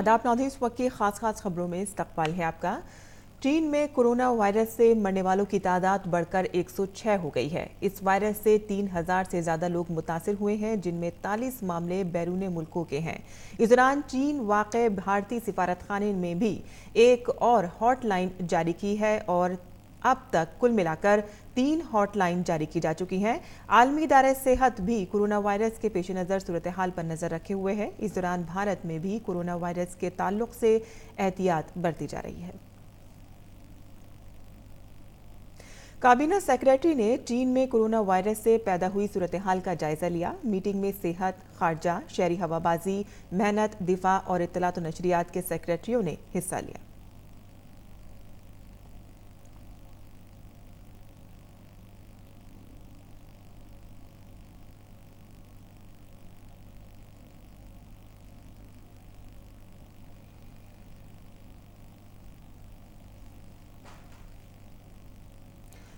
आदाब नाज़रीन, इस वक्त की खास खबरों में इस्तकबाल है आपका। चीन में कोरोना वायरस से मरने वालों की तादाद बढ़कर 106 हो गई है। इस वायरस से 3000 से ज्यादा लोग मुतासिर हुए हैं, जिनमें 43 मामले बैरून मुल्कों के हैं। इस दौरान चीन वाक़े भारतीय सिफारतखाने में भी एक और हॉटलाइन जारी की है और अब तक कुल मिलाकर 3 हॉटलाइन जारी की जा चुकी हैं। आलमी इदारे सेहत भी कोरोना वायरस के पेश नज़र सूरत हाल पर नजर रखे हुए हैं। इस दौरान भारत में भी कोरोना वायरस के ताल्लुक से एहतियात बरती जा रही है। काबीना सेक्रेटरी ने चीन में कोरोना वायरस से पैदा हुई सूरत हाल का जायजा लिया। मीटिंग में सेहत, खारजा, शहरी हवाबाजी, मेहनत, दिफा और इत्तलात और नशरियात के सेक्रेटरियों ने हिस्सा लिया।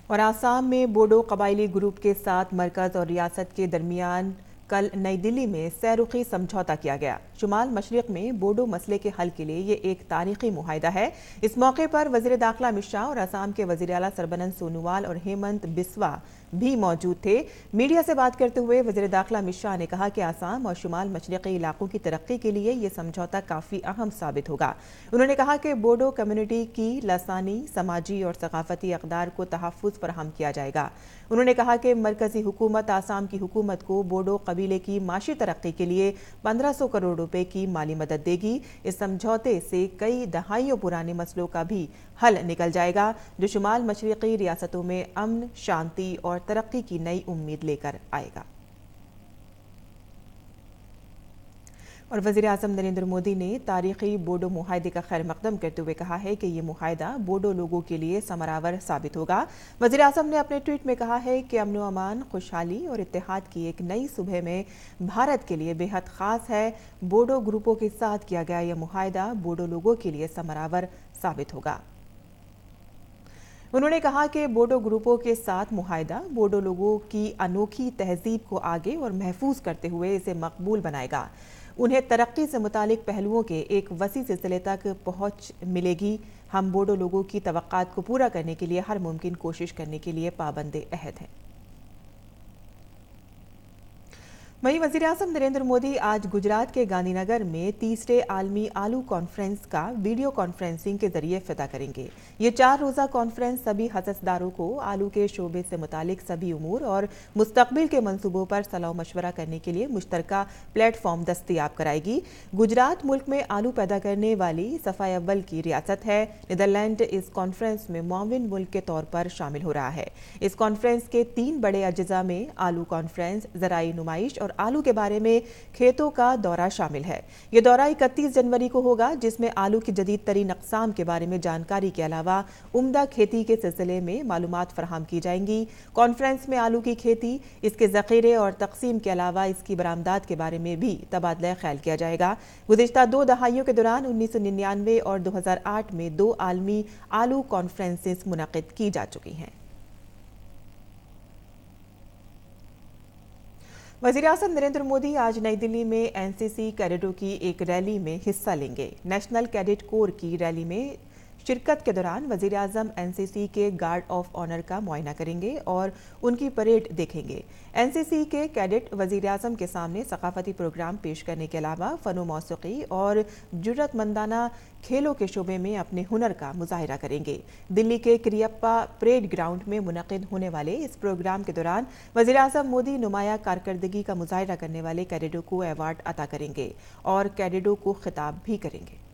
और आसाम में बोडो कबायली ग्रुप के साथ मरकज और रियासत के दरमियान कल नई दिल्ली में सैरुखी समझौता किया गया। शुमाल मशरिक में बोडो मसले के हल के लिए ये एक तारीखी मुआहिदा है। इस मौके पर वजीर दाखिला अमित शाह और असम के वजीर आला सरबानंद सोनोवाल और हेमंत बिस्वा भी मौजूद थे। मीडिया से बात करते हुए वजीर दाखिला अमित शाह ने कहा कि आसाम और शुमाल मशरिकी इलाकों की तरक्की के लिए ये समझौता काफ़ी अहम साबित होगा। उन्होंने कहा कि बोडो कम्युनिटी की लसानी, समाजी और सकाफती अक़दार को तहफ़्फ़ुज़ फराहम किया जाएगा। उन्होंने कहा कि मरकजी हुकूमत आसाम की हुकूमत को बोडो कबीले की माशी तरक्की के लिए 1500 करोड़ रुपए की माली मदद देगी। इस समझौते से कई दहाइयों पुराने मसलों का भी हल निकल जाएगा, जो शुमाल मशरिकी रियासतों में अमन, शांति और तरक्की की नई उम्मीद लेकर आएगा। और वज़ीर-ए-आज़म नरेंद्र मोदी ने तारीखी बोडो मुआहिदे का खैर मकदम करते हुए कहा है कि ये मुआहिदा बोडो लोगों के लिए समरावर साबित होगा। वज़ीर-ए-आज़म ने अपने ट्वीट में कहा है कि अमन व अमान, खुशहाली और इत्तेहाद की एक नई सुबह में भारत के लिए बेहद ख़ास है। बोडो ग्रुपों के साथ किया गया यह मुआहिदा बोडो लोगों के लिए समरावर साबित होगा। उन्होंने कहा कि बोडो ग्रुपों के साथ मुआहिदा बोडो लोगों की अनोखी तहजीब को आगे और महफूज करते हुए इसे मकबूल बनाएगा। उन्हें तरक्की से मुतालिक पहलुओं के एक वसी सिलसिले तक पहुंच मिलेगी। हम बोडो लोगों की तवक्कात को पूरा करने के लिए हर मुमकिन कोशिश करने के लिए पाबंद अहद हैं। वहीं वज़ीर-ए-आज़म नरेंद्र मोदी आज गुजरात के गांधीनगर में तीसरे आलमी आलू कॉन्फ्रेंस का वीडियो कॉन्फ्रेंसिंग के जरिए इफ्तिताह करेंगे। ये 4 रोज़ा कॉन्फ्रेंस सभी हससदारों को आलू के शोबे से मुतालिक सभी उमूर और मुस्तकबिल के मंसूबों पर सलाह मशवरा करने के लिए मुश्तरका प्लेटफॉर्म दस्तयाब कराएगी। गुजरात मुल्क में आलू पैदा करने वाली सफ़ाए अव्वल की रियासत है। नीदरलैंड इस कॉन्फ्रेंस में मुआविन मुल्क के तौर पर शामिल हो रहा है। इस कॉन्फ्रेंस के 3 बड़े अज्जा में आलू कॉन्फ्रेंस, ज़राई नुमाइश और आलू के बारे में खेतों का दौरा शामिल है। यह दौरा 31 जनवरी को होगा, जिसमें आलू की जदीद तरीन अक़साम के बारे में जानकारी के अलावा उम्दा खेती के सिलसिले में मालूमात फराहम की जाएंगी। कॉन्फ्रेंस में आलू की खेती, इसके ज़ख़ीरे और तक़सीम के अलावा इसकी बरामदात के बारे में भी तबादला ख्याल किया जाएगा। गुज़िश्ता 2 दहाइयों के दौरान 1999 और 2008 में 2 आलमी आलू कॉन्फ्रेंसेस मुनक़िद की जा चुकी हैं। वज़ीर-ए-आज़म नरेंद्र मोदी आज नई दिल्ली में एनसीसी कैडेटों की एक रैली में हिस्सा लेंगे। नेशनल कैडेट कोर की रैली में शिरकत के दौरान वज़ीर-ए-आज़म एनसीसी के गार्ड ऑफ ऑनर का मुआयना करेंगे और उनकी परेड देखेंगे। एनसीसी के कैडेट वज़ीर-ए-आज़म के सामने सकाफती प्रोग्राम पेश करने के अलावा फ़नो मौसीकी और जुर्रतमंदाना खेलों के शोबे में अपने हुनर का मुजाहिरा करेंगे। दिल्ली के करियप्पा परेड ग्राउंड में मुनक़िद होने वाले इस प्रोग्राम के दौरान वज़ीर-ए-आज़म मोदी नुमाया कारकर्दगी का मुजाहिरा करने वाले कैडेटों को अवार्ड अता करेंगे और कैडेटों को खिताब भी करेंगे।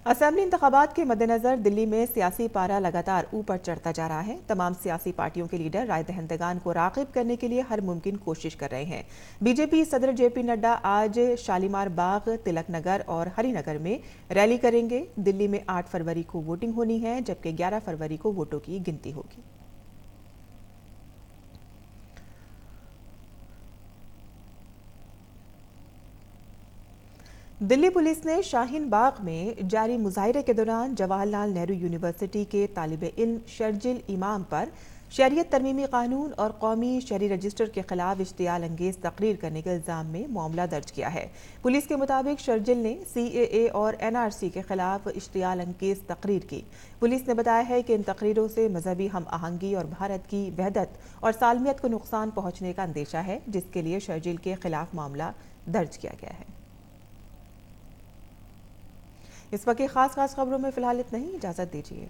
असेंबली इंतखाबात के मद्देनजर दिल्ली में सियासी पारा लगातार ऊपर चढ़ता जा रहा है। तमाम सियासी पार्टियों के लीडर राय दहंदगान को राग़िब करने के लिए हर मुमकिन कोशिश कर रहे हैं। बीजेपी सदर जेपी नड्डा आज शालीमार बाग, तिलक नगर और हरिनगर में रैली करेंगे। दिल्ली में 8 फरवरी को वोटिंग होनी है, जबकि 11 फरवरी को वोटों की गिनती होगी। दिल्ली पुलिस ने शाहीन बाग में जारी मुजाहिरे के दौरान जवाहरलाल नेहरू यूनिवर्सिटी के तालिब इल्म शर्जिल इमाम पर شہریت ترمیمی قانون اور قومی شہری رجسٹر کے خلاف اشتعال انگیز تقریر کرنے کے الزام میں معاملہ درج کیا ہے۔ پولیس کے مطابق شرجل نے CAA اور NRC کے خلاف اشتعال انگیز تقریر کی۔ پولیس نے بتایا ہے کہ ان تقریروں سے مذہبی ہم آہنگی اور بھارت کی وحدت اور سالمیت کو نقصان پہنچنے کا اندیشہ ہے، جس کے لیے شرجل کے خلاف معاملہ درج کیا گیا ہے۔ اس وقت خاص خبروں میں فی الحال اتنا ہی، اجازت دیجیے۔